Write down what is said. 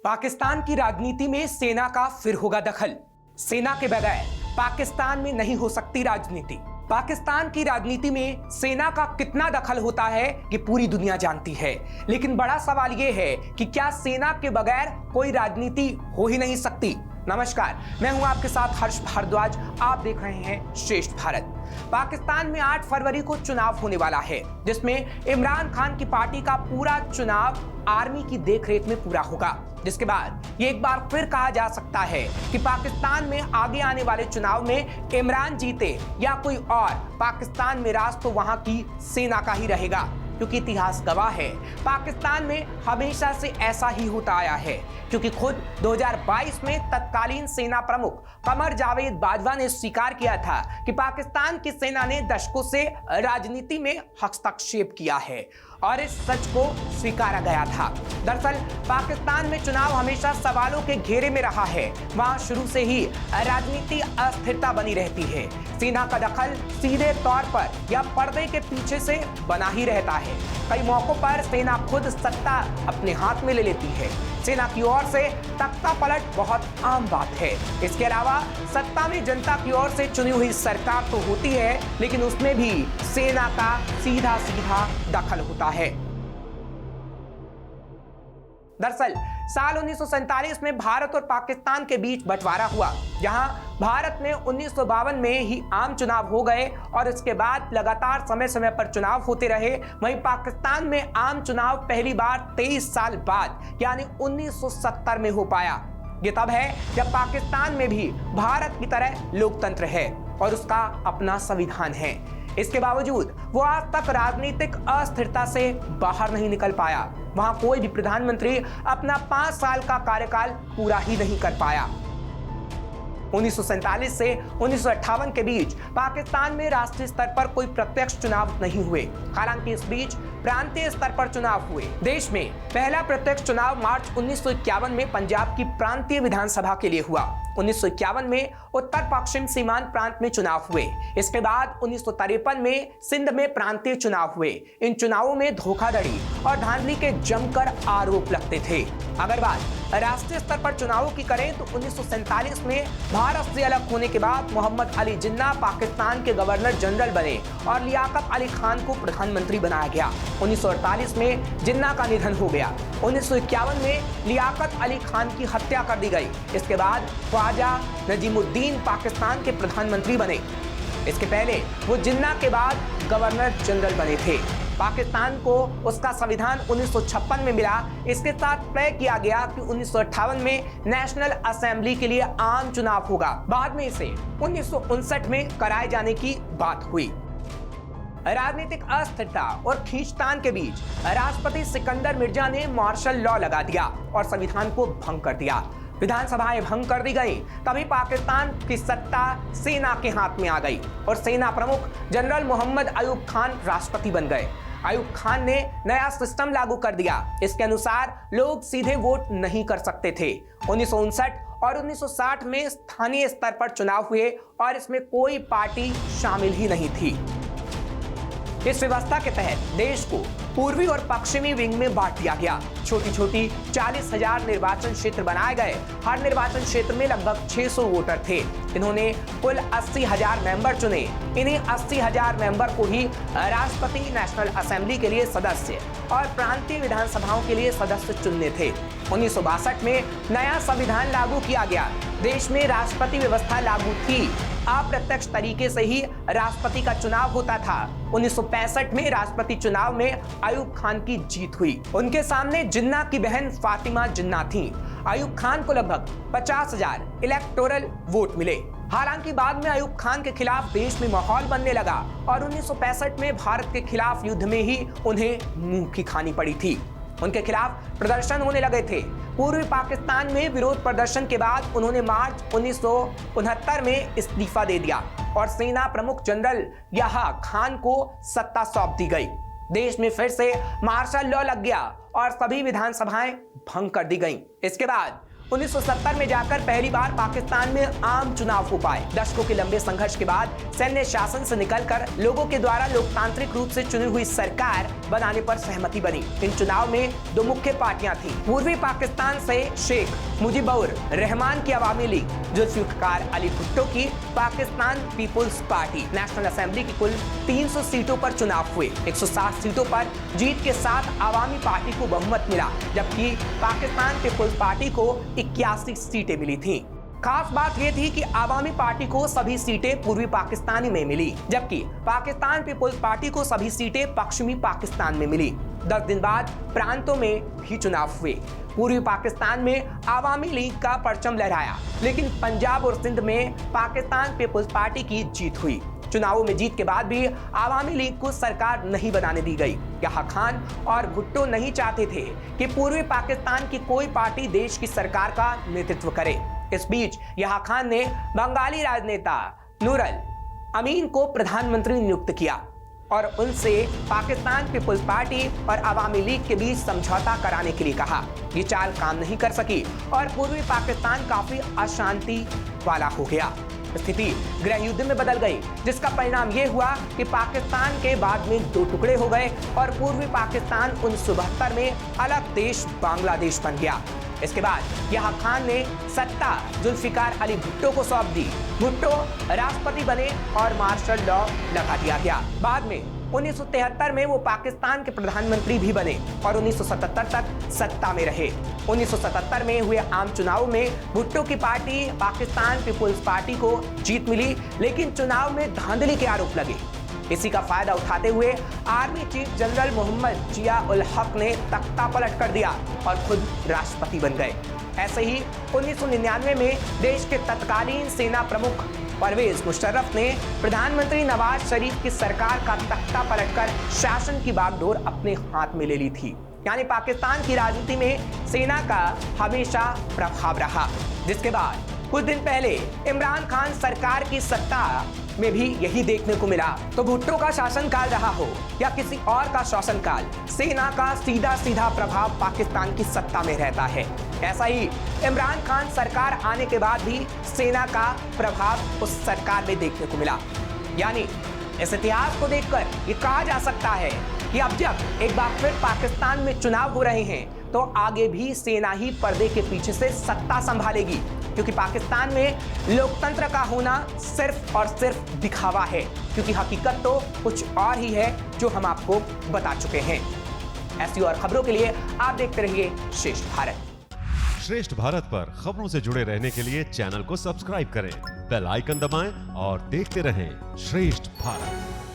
पाकिस्तान की राजनीति में सेना का फिर होगा दखल। सेना के बगैर पाकिस्तान में नहीं हो सकती राजनीति। पाकिस्तान की राजनीति में सेना का कितना दखल होता है ये पूरी दुनिया जानती है, लेकिन बड़ा सवाल ये है कि क्या सेना के बगैर कोई राजनीति हो ही नहीं सकती। नमस्कार, मैं हूं आपके साथ हर्ष भारद्वाज। आप देख रहे हैं श्रेष्ठ भारत। पाकिस्तान में 8 फरवरी को चुनाव होने वाला है, जिसमें इमरान खान की पार्टी का पूरा चुनाव आर्मी की देखरेख में पूरा होगा। जिसके बाद ये एक बार फिर कहा जा सकता है कि पाकिस्तान में आगे आने वाले चुनाव में इमरान जीते या कोई और, पाकिस्तान में राज तो वहां की सेना का ही रहेगा, क्योंकि इतिहास गवाह है पाकिस्तान में हमेशा से ऐसा ही होता आया है। क्योंकि खुद 2022 में तत्कालीन सेना प्रमुख कमर जावेद बाजवा ने स्वीकार किया था कि पाकिस्तान की सेना ने दशकों से राजनीति में हस्तक्षेप किया है और इस सच को स्वीकारा गया था। दरअसल पाकिस्तान में चुनाव हमेशा सवालों के घेरे में रहा है। वहां शुरू से ही राजनीति अस्थिरता बनी रहती है। सेना का दखल सीधे तौर पर या पर्दे के पीछे से बना ही रहता है। कई मौकों पर सेना खुद सत्ता अपने हाथ में ले लेती है। सेना की ओर से तख्ता पलट बहुत आम बात है। इसके अलावा सत्ता में जनता की ओर से चुनी हुई सरकार तो होती है, लेकिन उसमें भी सेना का सीधा सीधा दखल होता है। दरअसल साल 1947 में भारत और पाकिस्तान के बीच बंटवारा हुआ, जहां भारत में 1952 में ही आम चुनाव हो गए और इसके बाद लगातार समय समय पर चुनाव होते रहे। वहीं पाकिस्तान में आम चुनाव पहली बार 23 साल बाद यानी 1970 में हो पाया। ये तब है जब पाकिस्तान में भी भारत की तरह लोकतंत्र है और उसका अपना संविधान है। इसके बावजूद वो आज तक राजनीतिक अस्थिरता से बाहर नहीं निकल पाया। वहां कोई भी प्रधानमंत्री अपना 5 साल का कार्यकाल पूरा ही नहीं कर पाया। 1947 से 1958 के बीच पाकिस्तान में राष्ट्रीय स्तर पर कोई प्रत्यक्ष चुनाव नहीं हुए। हालांकि इस बीच प्रांतीय स्तर पर चुनाव हुए। देश में पहला प्रत्यक्ष चुनाव मार्च 1951 में पंजाब की प्रांतीय विधानसभा के लिए हुआ। 1951 में उत्तर पश्चिम सीमांत प्रांत में चुनाव हुए। इसके बाद 1953 में सिंध में प्रांतीय चुनाव हुए। इन चुनावों में धोखाधड़ी और धांधली के जमकर आरोप लगते थे। अगर बात राष्ट्रीय स्तर पर चुनावों की करें तो 1947 में भारत से अलग होने के बाद मोहम्मद अली जिन्ना पाकिस्तान के गवर्नर जनरल बने और लियाकत अली खान को प्रधानमंत्री बनाया गया। 1948 में जिन्ना का निधन हो गया। 1951 में लियाकत अली खान की हत्या कर दी गई। इसके बाद ख्वाजा नजीमुद्दीन पाकिस्तान के प्रधानमंत्री बने। इसके पहले वो जिन्ना के बाद गवर्नर जनरल बने थे। पाकिस्तान को उसका संविधान 1956 में मिला। इसके साथ तय किया गया कि 1958 में नेशनल असेंबली के लिए आम चुनाव होगा। बाद में इसे 1959 में कराए जाने की बात हुई। राजनीतिक अस्थिरता और खींचतान के बीच राष्ट्रपति सिकंदर मिर्जा ने मार्शल लॉ लगा दिया और संविधान को भंग कर दिया। विधानसभाएं भंग कर दी गई। तभी पाकिस्तान की सत्ता सेना के हाथ में आ गई और सेना प्रमुख जनरल मोहम्मद अयूब खान राष्ट्रपति बन गए। अयूब खान ने नया सिस्टम लागू कर दिया। इसके अनुसार लोग सीधे वोट नहीं कर सकते थे। 1959 और 1960 में स्थानीय स्तर पर चुनाव हुए और इसमें कोई पार्टी शामिल ही नहीं थी। इस व्यवस्था के तहत देश को पूर्वी और पश्चिमी विंग में बांट दिया गया। छोटी छोटी 40,000 निर्वाचन क्षेत्र बनाए गए। हर निर्वाचन क्षेत्र में लगभग 600 वोटर थे। इन्होंने कुल 80,000 मेंबर चुने। इन्हीं 80,000 मेंबर को ही राष्ट्रपति, नेशनल असेंबली के लिए सदस्य और प्रांतीय विधानसभाओं के लिए सदस्य चुनने थे। 1962 में नया संविधान लागू किया गया। देश में राष्ट्रपति व्यवस्था लागू थी। अप्रत्यक्ष तरीके से ही राष्ट्रपति का चुनाव होता था। 1965 में राष्ट्रपति चुनाव में अयूब खान की जीत हुई। उनके सामने जिन्ना की बहन फातिमा जिन्ना थीं। अयूब खान को लगभग 50,000 इलेक्टोरल वोट मिले। हालांकि बाद में अयूब खान के खिलाफ देश में माहौल बनने लगा और 1965 में भारत के खिलाफ युद्ध में ही उन्हें मुंह की खानी पड़ी थी। उनके खिलाफ प्रदर्शन होने लगे थे। पूर्वी पाकिस्तान में विरोध प्रदर्शन के बाद उन्होंने मार्च 1969 में इस्तीफा दे दिया और सेना प्रमुख जनरल याह्या खान को सत्ता सौंप दी गई। देश में फिर से मार्शल लॉ लग गया और सभी विधानसभाएं भंग कर दी गईं। इसके बाद 1970 में जाकर पहली बार पाकिस्तान में आम चुनाव हो पाए। दशकों के लंबे संघर्ष के बाद सैन्य शासन से निकलकर लोगों के द्वारा लोकतांत्रिक रूप से चुनी हुई सरकार बनाने पर सहमति बनी। इन चुनाव में दो मुख्य पार्टियां थीं। पूर्वी पाकिस्तान से शेख मुजीबुर रहमान की अवामी लीग, जुल्फिकार अली भुट्टो की Pakistan Peoples Party. National Assembly की कुल 300 सीटों पर चुनाव हुए। 160 सीटों पर जीत के साथ अवामी पार्टी को बहुमत मिला, जबकि पाकिस्तान पीपुल्स पार्टी को 81 सीटें मिली थीं। खास बात यह थी कि आवामी पार्टी को सभी सीटें पूर्वी पाकिस्तान में मिली, जबकि पाकिस्तान पीपुल्स पार्टी को सभी सीटें पश्चिमी पाकिस्तान में मिली। 10 दिन बाद प्रांतों में भी चुनाव हुए। पूर्वी पाकिस्तान में आवामी लीग का परचम लहराया, लेकिन पंजाब और सिंध में पाकिस्तान पीपुल्स पार्टी की जीत हुई। चुनावों में जीत के बाद भी आवामी लीग को सरकार नहीं बनाने दी गई। यहाँ खान और भुट्टो नहीं चाहते थे कि पूर्वी पाकिस्तान की कोई पार्टी देश की सरकार का नेतृत्व करे। इस बीच यहाँ खान ने बंगाली राजनेता नूरुल अमीन को प्रधानमंत्री नियुक्त किया और उनसे पाकिस्तान पीपुल्स पार्टी और आवामी लीग के बीच समझौता कराने के लिए कहा। ये चाल काम नहीं कर सकी और पूर्वी पाकिस्तान काफी अशांति वाला हो गया। स्थिति गृह युद्ध में बदल गई, जिसका परिणाम यह हुआ कि पाकिस्तान के बाद में दो टुकड़े हो गए और पूर्वी पाकिस्तान 1972 में अलग देश बांग्लादेश बन गया। इसके बाद यहाँ खान ने सत्ता जुल्फिकार अली भुट्टो को सौंप दी। भुट्टो राष्ट्रपति बने और मार्शल लॉ लगा दिया गया। बाद में 1973 में वो पाकिस्तान के प्रधानमंत्री भी बने और 1977 तक सत्ता में रहे। 1977 में हुए आम चुनाव में भुट्टो की पार्टी पाकिस्तान पीपुल्स पार्टी को जीत मिली, लेकिन चुनाव में धांधली के आरोप लगे। इसी का फायदा उठाते हुए आर्मी चीफ जनरल मोहम्मद जिया उल हक ने तख्ता पलट कर दिया और खुद राष्ट्रपति बन गए। ऐसे ही 1999 में देश के तत्कालीन सेना प्रमुख परवेज मुशर्रफ ने प्रधानमंत्री नवाज शरीफ की सरकार का तख्ता पलटकर शासन की बागडोर अपने हाथ में ले ली थी। यानी पाकिस्तान की राजनीति में सेना का हमेशा प्रभाव रहा, जिसके बाद कुछ दिन पहले इमरान खान सरकार की सत्ता में भी यही देखने को मिला। तो भुट्टो का शासनकाल रहा हो या किसी और का शासनकाल, सेना का सीधा सीधा प्रभाव पाकिस्तान की सत्ता में रहता है। ऐसा ही इमरान खान सरकार आने के बाद भी सेना का प्रभाव उस सरकार में देखने को मिला। यानी इस इतिहास को देखकर ये कहा जा सकता है कि अब जब एक बार फिर पाकिस्तान में चुनाव हो रहे हैं तो आगे भी सेना ही पर्दे के पीछे से सत्ता संभालेगी, क्योंकि पाकिस्तान में लोकतंत्र का होना सिर्फ और सिर्फ दिखावा है, क्योंकि हकीकत तो कुछ और ही है जो हम आपको बता चुके हैं। ऐसी और खबरों के लिए आप देखते रहिए श्रेष्ठ भारत। श्रेष्ठ भारत पर खबरों से जुड़े रहने के लिए चैनल को सब्सक्राइब करें, बेल आइकन दबाएं और देखते रहें श्रेष्ठ भारत।